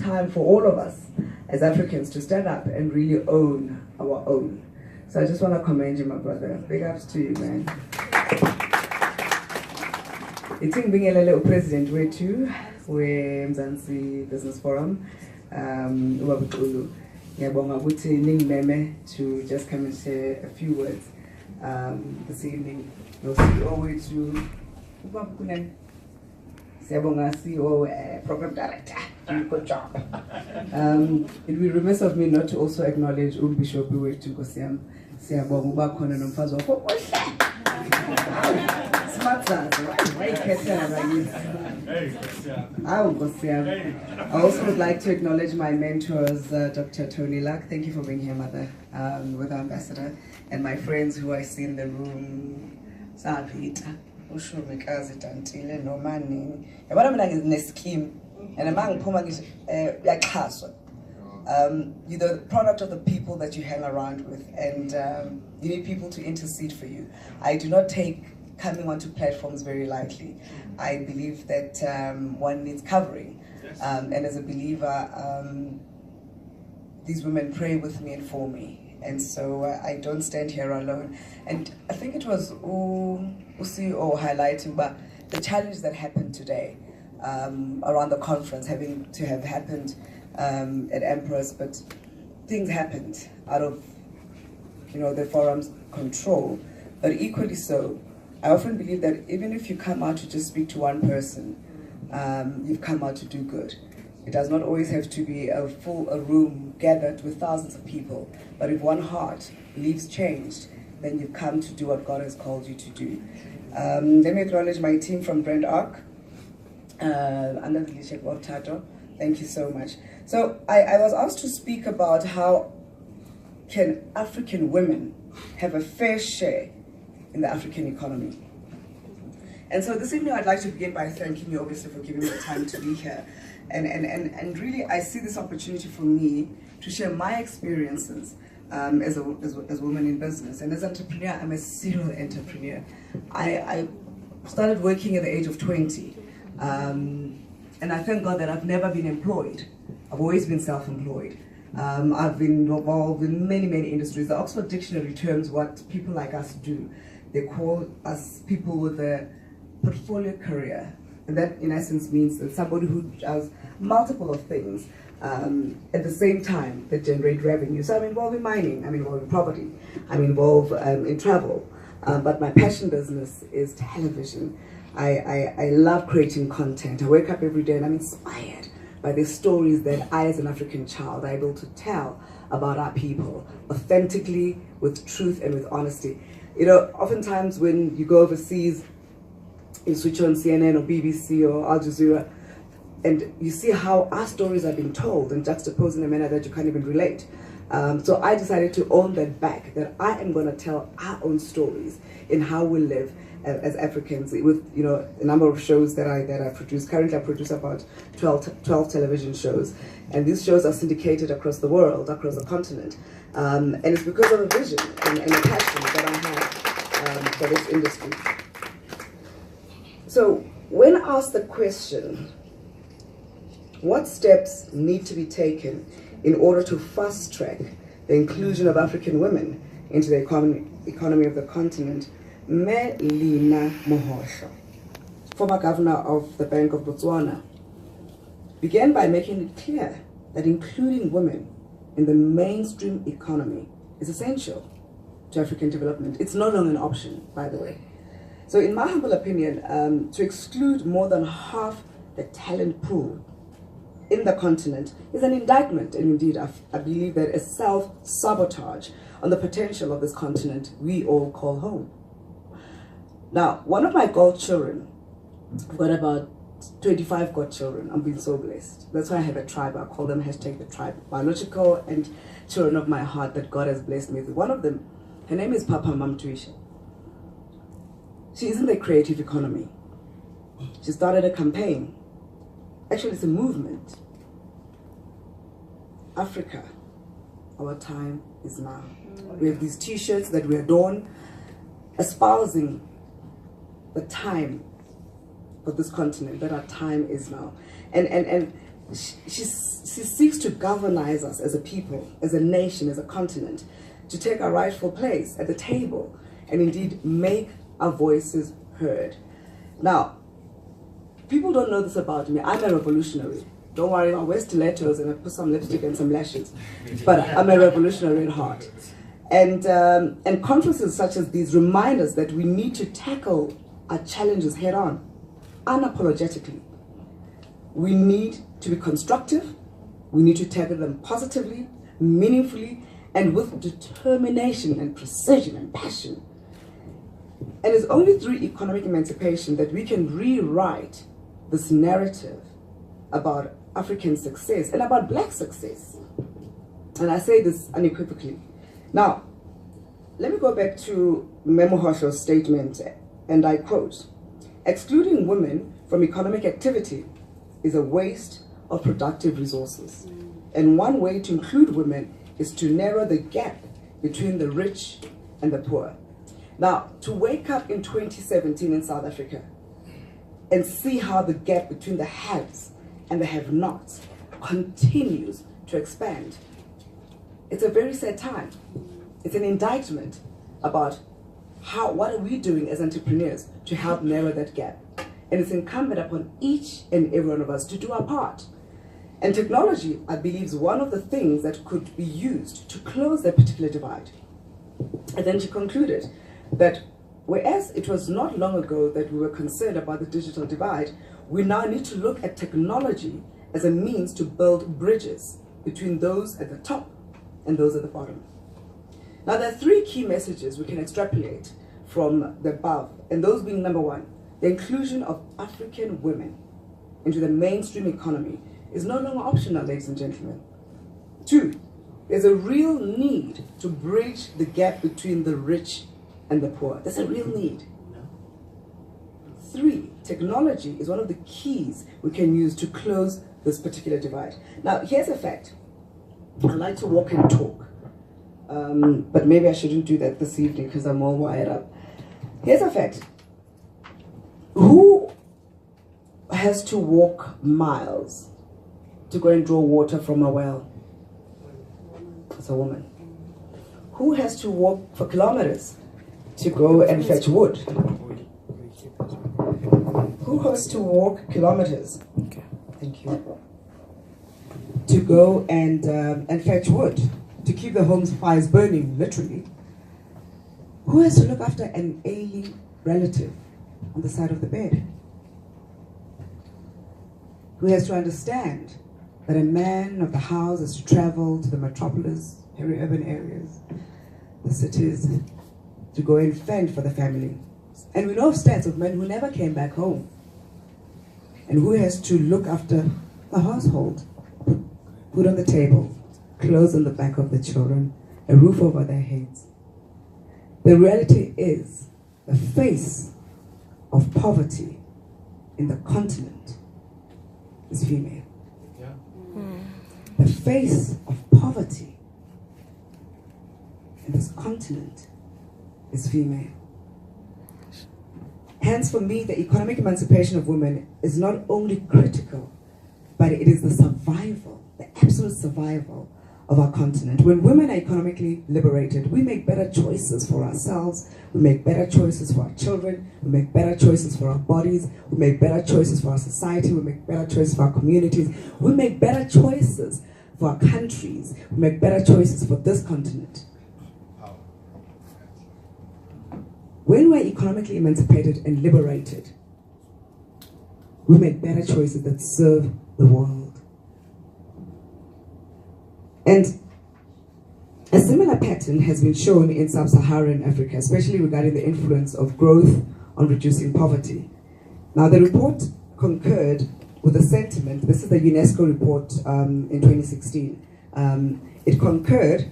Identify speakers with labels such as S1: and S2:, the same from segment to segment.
S1: time for all of us as Africans to stand up and really own our own. So I just want to commend you, my brother. Big ups to you, man. I think being a president way too, we're Mzansi Business Forum. To just come and share a few words this evening. Your CEO way to CEO, Program Director. Good job. It would be remiss of me not to also acknowledge Bishop way to Gosiam. I also would like to acknowledge my mentors, Dr. Tony Luck. Thank you for being here, Mother, with our ambassador, and my friends who I see in the room. Savita, Ushumikazi, Tantile, Nomani. You're the product of the people that you hang around with, and you need people to intercede for you. I do not take coming onto platforms very lightly. I believe that one needs covering, and as a believer, these women pray with me and for me, and so I don't stand here alone. And I think it was CEO highlighting but the challenge that happened today around the conference having to have happened at Empress, but things happened out of the forum's control. But equally so, I often believe that even if you come out to just speak to one person, you've come out to do good. It does not always have to be a room gathered with thousands of people, but if one heart leaves changed, then you've come to do what God has called you to do. Let me acknowledge my team from Brand Arc, under the leadership of Tato. Thank you so much. So I was asked to speak about how can African women have a fair share in the African economy. And so this evening I'd like to begin by thanking you obviously for giving me the time to be here. And really I see this opportunity for me to share my experiences as a woman in business. And as an entrepreneur, I'm a serial entrepreneur. I started working at the age of 20. And I thank God that I've never been employed. I've always been self-employed. I've been involved in many, many industries. The Oxford Dictionary terms what people like us do. They call us people with a portfolio career. And that in essence means that somebody who does multiple of things at the same time that generate revenue. So I'm involved in mining, I'm involved in property, I'm involved in travel. But my passion business is television. I love creating content. I wake up every day and I'm inspired by the stories that I as an African child are able to tell about our people authentically, with truth and with honesty. Oftentimes when you go overseas, you switch on CNN or BBC or Al Jazeera, and you see how our stories are being told and juxtaposed in a manner that you can't even relate. So I decided to own that back, that I am going to tell our own stories in how we live as Africans with a number of shows that I produce. Currently I produce about 12 television shows, and these shows are syndicated across the world, across the continent, and it's because of a vision and a passion that I have for this industry. So when asked the question, what steps need to be taken in order to fast track the inclusion of African women into the economy of the continent, Melina Mohosho, former governor of the Bank of Botswana, began by making it clear that including women in the mainstream economy is essential to African development. It's no longer an option, by the way. So in my humble opinion, to exclude more than half the talent pool in the continent is an indictment, and indeed I believe that a self-sabotage on the potential of this continent we all call home. Now, one of my godchildren, I've got about 25 godchildren. I'm being so blessed. That's why I have a tribe. I call them #the tribe. Biological and children of my heart that God has blessed me with. One of them, her name is Papa Mamtuisha. She is in the creative economy. She started a campaign. Actually, it's a movement. Africa, our time is now. We have these t-shirts that we adorn, espousing the time of this continent, that our time is now. And she seeks to galvanize us as a people, as a nation, as a continent, to take our rightful place at the table and indeed make our voices heard. Now, people don't know this about me. I'm a revolutionary. Don't worry, I wear stilettos and I put some lipstick and some lashes. But I'm a revolutionary at heart. And conferences such as these remind us that we need to tackle our challenges head on, unapologetically. We need to be constructive. We need to tackle them positively, meaningfully, and with determination and precision and passion. And it's only through economic emancipation that we can rewrite this narrative about African success and about Black success. And I say this unequivocally. Now, let me go back to Memohosho's statement, and I quote, "Excluding women from economic activity is a waste of productive resources. And one way to include women is to narrow the gap between the rich and the poor." Now, to wake up in 2017 in South Africa and see how the gap between the haves and the have-nots continues to expand, it's a very sad time. It's an indictment about what are we doing as entrepreneurs to help narrow that gap. And it's incumbent upon each and every one of us to do our part. And technology, I believe, is one of the things that could be used to close that particular divide. And then she concluded that whereas it was not long ago that we were concerned about the digital divide, we now need to look at technology as a means to build bridges between those at the top and those at the bottom. Now, there are three key messages we can extrapolate from the above, and those being: number one, the inclusion of African women into the mainstream economy is no longer optional, ladies and gentlemen. Two, there's a real need to bridge the gap between the rich and the poor. There's a real need. Three, technology is one of the keys we can use to close this particular divide. Now, here's a fact. I like to walk and talk, but maybe I shouldn't do that this evening because I'm all wired up. Here's a fact. Who has to walk miles to go and draw water from a well? It's a woman. Who has to walk for kilometers to go and fetch wood? Who has to walk kilometers? Okay. Thank you. To go and fetch wood, to keep the home's fires burning, literally. Who has to look after an ailing relative on the side of the bed? Who has to understand that a man of the house has to travel to the metropolis, peri-urban areas, the cities, to go and fend for the family? And we know of stats of men who never came back home. And who has to look after the household, put food on the table, clothes on the back of the children, a roof over their heads? The reality is, the face of poverty in the continent is female. Yeah. The face of poverty in this continent is female. Hence, for me, the economic emancipation of women is not only critical, but it is the survival, the absolute survival of our continent. When women are economically liberated, we make better choices for ourselves, we make better choices for our children, we make better choices for our bodies, we make better choices for our society, we make better choices for our communities, we make better choices for our countries, we make better choices for this continent. When we're economically emancipated and liberated, we make better choices that serve the world. And a similar pattern has been shown in sub-Saharan Africa, especially regarding the influence of growth on reducing poverty. Now, the report concurred with the sentiment. This is the UNESCO report in 2016. It concurred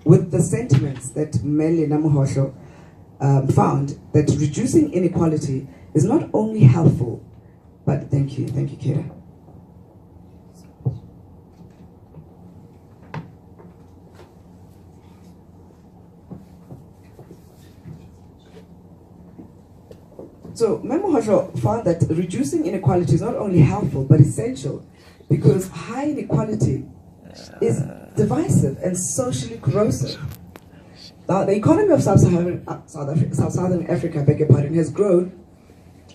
S1: with the sentiments that Mmeli Namuhosho found that reducing inequality is not only helpful, but thank you, Kira. So Memohosho found that reducing inequality is not only helpful, but essential because high inequality is divisive and socially corrosive. Now, the economy of Sub-Saharan Africa, beg your pardon, has grown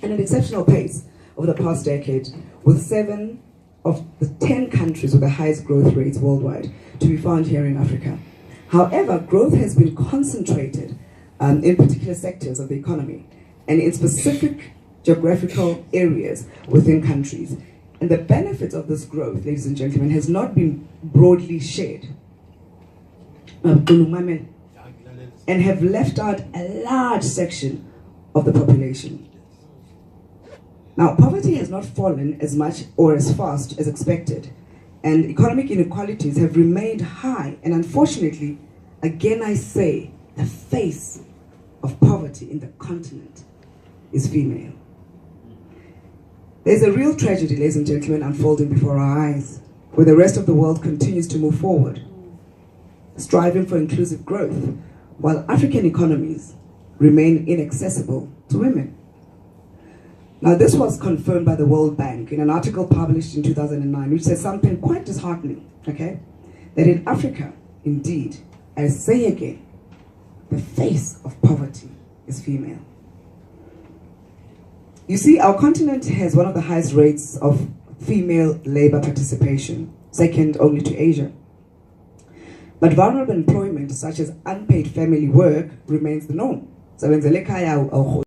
S1: at an exceptional pace over the past decade, with 7 of the 10 countries with the highest growth rates worldwide to be found here in Africa. However, growth has been concentrated in particular sectors of the economy and in specific geographical areas within countries. And the benefits of this growth, ladies and gentlemen, has not been broadly shared and have left out a large section of the population. Now, poverty has not fallen as much or as fast as expected, and economic inequalities have remained high, and unfortunately, again I say, the face of poverty in the continent is female. There's a real tragedy, ladies and gentlemen, unfolding before our eyes, where the rest of the world continues to move forward, striving for inclusive growth, while African economies remain inaccessible to women. Now, this was confirmed by the World Bank in an article published in 2009, which says something quite disheartening, okay? That in Africa, indeed, I say again, the face of poverty is female. You see, our continent has one of the highest rates of female labor participation, second only to Asia. But vulnerable employment, such as unpaid family work, remains the norm.